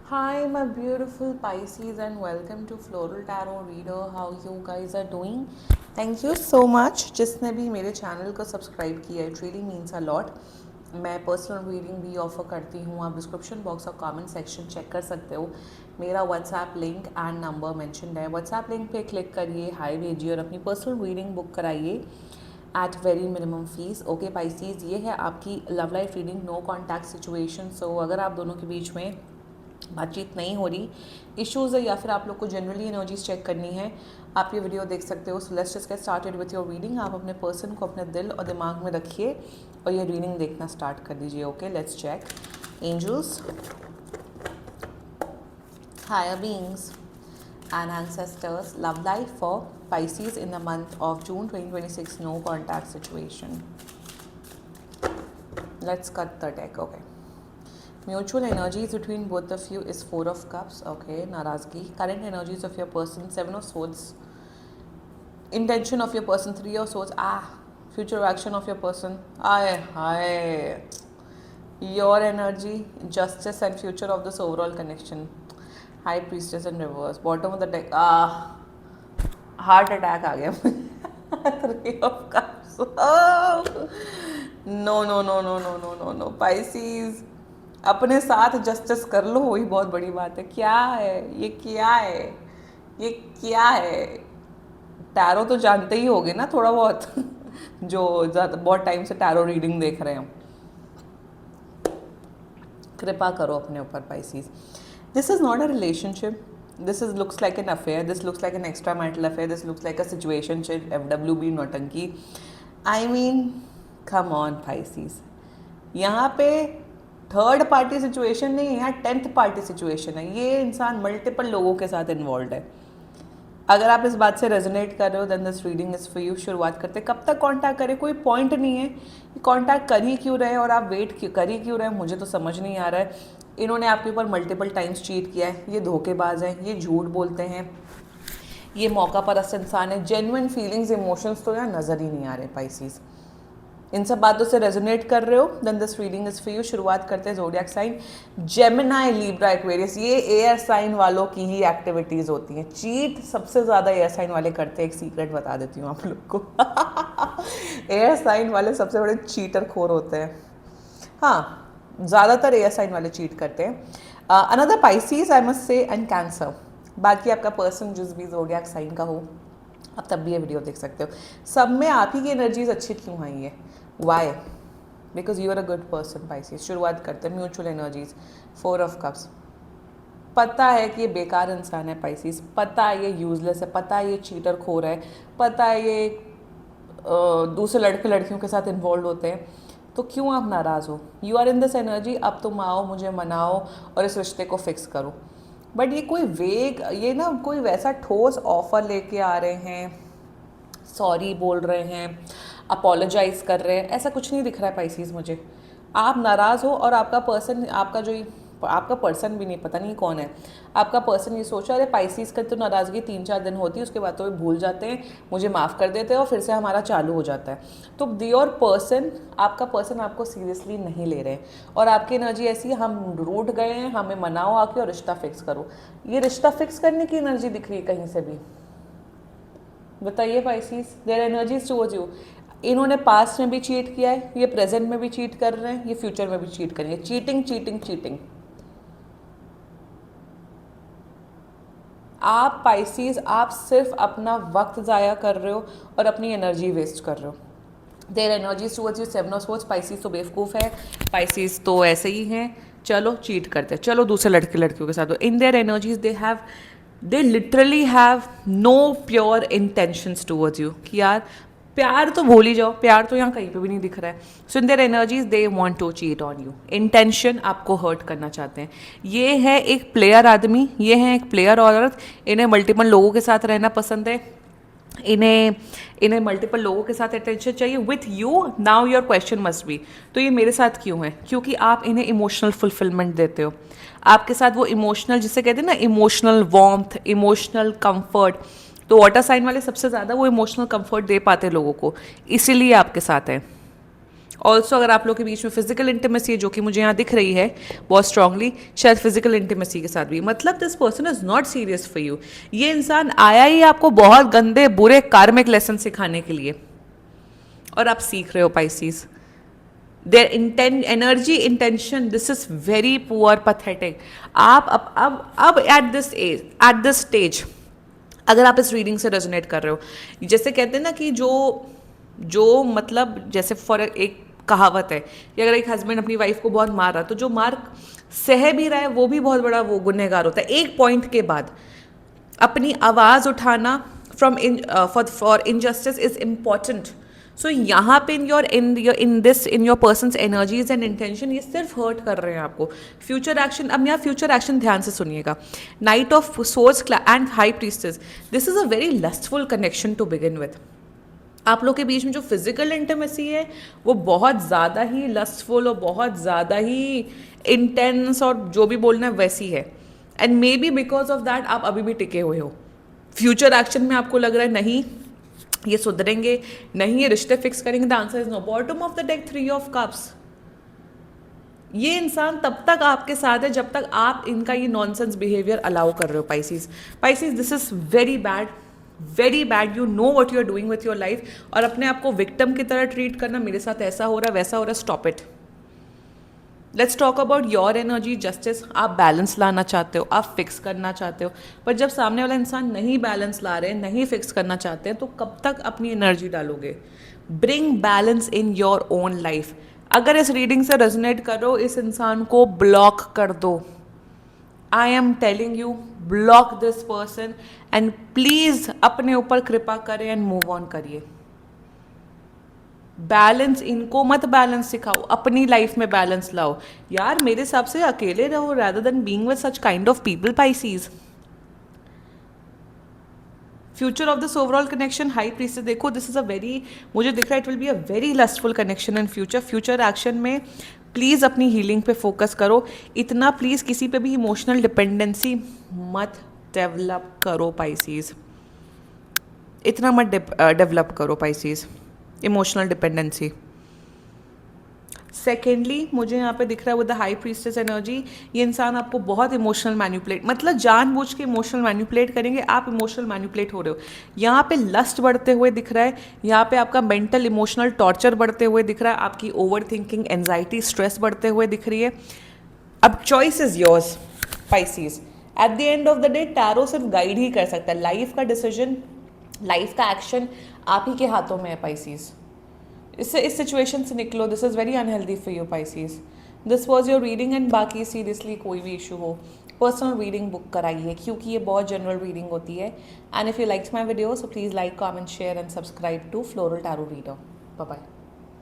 Hi, my beautiful Pisces, and welcome to Floral Tarot Reader. How you guys are doing? Thank you so much. जिसने भी मेरे channel को subscribe किया, it really means a lot. मैं personal reading भी offer करती हूँ. आप डिस्क्रिप्शन बॉक्स और कमेंट सेक्शन चेक कर सकते हो. मेरा WhatsApp link and number mentioned है. व्हाट्सएप लिंक पे क्लिक करिए, हाई भेजिए और अपनी पर्सनल रीडिंग बुक कराइए at very minimum fees. Okay Pisces, ये है आपकी love life reading. No contact situation. So अगर आप दोनों के बीच में बातचीत नहीं हो रही, इश्यूज़ है, या फिर आप लोग को जनरली एनर्जीज चेक करनी है, आप ये वीडियो देख सकते हो. So let's just get started with your reading. आप अपने पर्सन को अपने दिल और दिमाग में रखिए और ये रीडिंग देखना स्टार्ट कर दीजिए. Okay, let's check. Angels, higher beings and ancestors, love life for Pisces in the month of June 2026, no contact situation. Let's cut the deck. Okay, mutual energies between both of you is Four of Cups. Okay, narazgi. Current energies of your person, Seven of Swords. Intention of your person, Three of Swords. Future action of your person. Hi. Your energy, justice and future of this overall connection. High Priestess in reverse. Bottom of the deck. Heart attack आ गया. Three of Cups. No no no no no no no no Pisces, अपने साथ justice कर लो, वही बहुत बड़ी बात है. क्या है ये, क्या है ये, क्या है? टैरो तो जानते ही होगे ना थोड़ा बहुत. जो बहुत टाइम से टैरो रीडिंग देख रहे हैं, कृपा करो अपने ऊपर Pisces. This is not a relationship. This is looks like an affair. This looks like an extramarital affair. This looks like a situationship. FWB नौटंकी. I mean, come on Pisces. यहाँ पे थर्ड पार्टी सिचुएशन नहीं है, यहाँ 10th party situation है. ये इंसान multiple लोगों के साथ इन्वॉल्व है. अगर आप इस बात से रेजोनेट कर रहे हो, then this reading is for you. शुरुआत करते, कब तक कांटेक्ट करें, कोई पॉइंट नहीं है. कांटेक्ट कर ही क्यों रहे और आप वेट कर ही क्यों रहे, मुझे तो समझ नहीं आ रहा है. इन्होंने आपके ऊपर मल्टीपल टाइम्स चीट किया है. ये धोखेबाज हैं, ये झूठ बोलते हैं, ये मौका परस्त इंसान है. जेन्युइन फीलिंग्स, इमोशंस तो यहाँ नज़र ही नहीं आ रहे पाइसीज. इन सब बातों से रेजोनेट कर रहे हो, then this reading is for you. शुरुआत करते हैं zodiac sign, Gemini, Libra, Aquarius. ये एयर साइन वालों की ही एक्टिविटीज़ होती हैं. चीट सबसे ज़्यादा एयर साइन वाले करते हैं. एक सीक्रेट बता देती हूँ आप लोग को. एयर साइन वाले सबसे बड़े चीटर खोर होते हैं. हाँ, ज़्यादातर एयर साइन वाले चीट करते हैं. Another Pisces I must say, and cancer. बाकी आपका पर्सन जिस भी जोडियाक साइन का हो, आप तब भी ये वीडियो देख सकते हो. सब में आप ही की एनर्जीज अच्छी क्यों आई है? Why? Because you are a good person Pisces. शुरुआत करते हैं. Mutual energies, Four of Cups. पता है कि ये बेकार इंसान है पाइसीज, पता है ये यूजलेस है, पता है ये चीटर खोर है, पता है ये दूसरे लड़के लड़कियों के साथ इन्वॉल्व होते हैं, तो क्यों आप नाराज़ हो? You are in this energy. अब तुम आओ, मुझे मनाओ और इस रिश्ते को फिक्स करो. बट ये कोई वेग, ये ना कोई वैसा ठोस ऑफर लेके आ रहे हैं, सॉरी बोल रहे हैं, अपोलोजाइज कर रहे हैं, ऐसा कुछ नहीं दिख रहा है पाइसीज मुझे. आप नाराज़ हो और आपका पर्सन, आपका पर्सन भी नहीं, पता नहीं कौन है, आपका पर्सन ये सोचा, अरे पाइसीज का तो नाराज़गी 3-4 दिन होती है, उसके बाद तो वे भूल जाते हैं, मुझे माफ़ कर देते हैं और फिर से हमारा चालू हो जाता है. तो योर पर्सन, आपका पर्सन आपको सीरियसली नहीं ले रहे हैं और आपकी एनर्जी ऐसी है, हम रूठ गए हैं, हमें मनाओ आके और रिश्ता फिक्स करो. ये रिश्ता फिक्स करने की एनर्जी दिख रही है कहीं से भी? बताइए Pisces. Their energies towards you. इन्होंने पास्ट में भी चीट किया है, ये प्रेजेंट में भी चीट कर रहे हैं, ये फ्यूचर में भी चीट करेंगे. Cheating cheating cheating. आप पाइसीज, आप सिर्फ अपना वक्त ज़ाया कर रहे हो और अपनी एनर्जी वेस्ट कर रहे हो. Their energies towards you, seven of swords. Pisces तो बेवकूफ़ है, पाइसीज तो ऐसे ही हैं. चलो चीट करते हैं, चलो दूसरे लड़के लड़कियों के साथ. In their energies they literally have no pure intentions towards you. कि यार प्यार तो भूल ही जाओ, प्यार तो यहाँ कहीं पे भी नहीं दिख रहा है. So in their energies they want to cheat on you. Intention आपको हर्ट करना चाहते हैं. ये है एक प्लेयर आदमी, ये है एक प्लेयर औरत. इन्हें मल्टीपल लोगों के साथ रहना पसंद है, इन्हें मल्टीपल लोगों के साथ अटेंशन चाहिए. With you now your question must be, तो ये मेरे साथ क्यों है? क्योंकि आप इन्हें इमोशनल फुलफिलमेंट देते हो. आपके साथ वो इमोशनल, जिसे कहते हैं ना इमोशनल वार्मथ, इमोशनल कंफर्ट, तो वाटर साइन वाले सबसे ज़्यादा वो इमोशनल कंफर्ट दे पाते हैं लोगों को, इसीलिए आपके साथ है. ऑल्सो अगर आप लोग के बीच में फिजिकल इंटीमेसी है, जो कि मुझे यहाँ दिख रही है बहुत स्ट्रांगली, शायद फिजिकल इंटीमेसी के साथ भी, मतलब this person is not serious for you. ये इंसान आया ही आपको बहुत गंदे बुरे कार्मिक लेसन सिखाने के लिए, और आप सीख रहे हो Pisces. Their intent energy intention, this is very poor pathetic. आप अब at this age, at this stage, अगर आप इस रीडिंग से रेजोनेट कर रहे हो, जैसे कहते हैं ना कि जो मतलब जैसे फॉर एक कहावत है कि अगर एक हस्बैंड अपनी वाइफ को बहुत मार रहा, तो जो मार सह भी रहा है वो भी बहुत बड़ा वो गुनहगार होता है। एक पॉइंट के बाद अपनी आवाज़ उठाना फॉर इनजस्टिस इज इम्पॉर्टेंट। सो यहाँ पे in your persons energies and intention, ये सिर्फ हर्ट कर रहे हैं आपको। फ्यूचर एक्शन, अब यहाँ फ्यूचर एक्शन ध्यान से सुनिएगा। Knight of swords and high priestess, this is a very lustful connection to begin with. आप लोग के बीच में जो फिजिकल इंटीमेसी है वो बहुत ज़्यादा ही लस्टफुल और बहुत ज़्यादा ही इंटेंस और जो भी बोलना है वैसी है। And may be because of that आप अभी भी टिके हुए हो। फ्यूचर एक्शन में आपको लग रहा है नहीं ये सुधरेंगे, नहीं ये रिश्ते फिक्स करेंगे, the answer is no. Bottom of the deck 3 of cups, ये इंसान तब तक आपके साथ है जब तक आप इनका ये नॉनसेंस बिहेवियर अलाउ कर रहे हो। Pisces, this is very bad, very bad. You know what you are doing with your life, और अपने आप को विक्टिम की तरह ट्रीट करना, मेरे साथ ऐसा हो रहा है वैसा हो रहा है, stop it. Let's talk about your energy justice. आप बैलेंस लाना चाहते हो, आप फिक्स करना चाहते हो, पर जब सामने वाला इंसान नहीं बैलेंस ला रहे हैं, नहीं फिक्स करना चाहते हैं, तो कब तक अपनी एनर्जी डालोगे? Bring balance in your own life. अगर इस रीडिंग से रेजोनेट करो, इस इंसान को ब्लॉक कर दो। I am telling you, block this person and please अपने ऊपर कृपा करें एंड मूव ऑन करिए। बैलेंस, इनको मत बैलेंस सिखाओ, अपनी लाइफ में बैलेंस लाओ। यार मेरे हिसाब से अकेले रहो rather than being with such kind of people, Pisces. Future of this overall connection, high priest, देखो दिस इज अ वेरी, मुझे दिख रहा है it will be a very lustful connection in future. Future action में please अपनी healing पे focus करो। इतना प्लीज़ किसी पे भी इमोशनल डिपेंडेंसी मत डेवलप करो पाइसीज, इतना मत डेवलप करो पाइसीज, इमोशनल डिपेंडेंसी। सेकेंडली मुझे यहाँ पे दिख रहा है with the high priestess energy, ये इंसान आपको बहुत इमोशनल मैनिपुलेट, मतलब जानबूझ के इमोशनल मैनिपुलेट करेंगे, आप इमोशनल मैनिपुलेट हो रहे हो। यहाँ पे लस्ट बढ़ते हुए दिख रहा है, यहाँ पे आपका मेंटल इमोशनल टॉर्चर बढ़ते हुए दिख रहा है, आपकी ओवर थिंकिंग, एंजाइटी, स्ट्रेस बढ़ते हुए दिख रही है। अब choice is yours Pisces. At the end of the day tarot सिर्फ गाइड ही कर सकता है, लाइफ का डिसीजन, लाइफ का एक्शन आप ही के हाथों में है पाइसीज। इससे इस सिचुएशन से निकलो, this is very unhealthy for you Pisces. This was your reading and बाकी सीरियसली कोई भी इशू हो पर्सनल रीडिंग बुक कराइए, क्योंकि ये बहुत जनरल रीडिंग होती है। And if you likes my video so please like, comment, share and subscribe to floral tarot reader. Bye bye.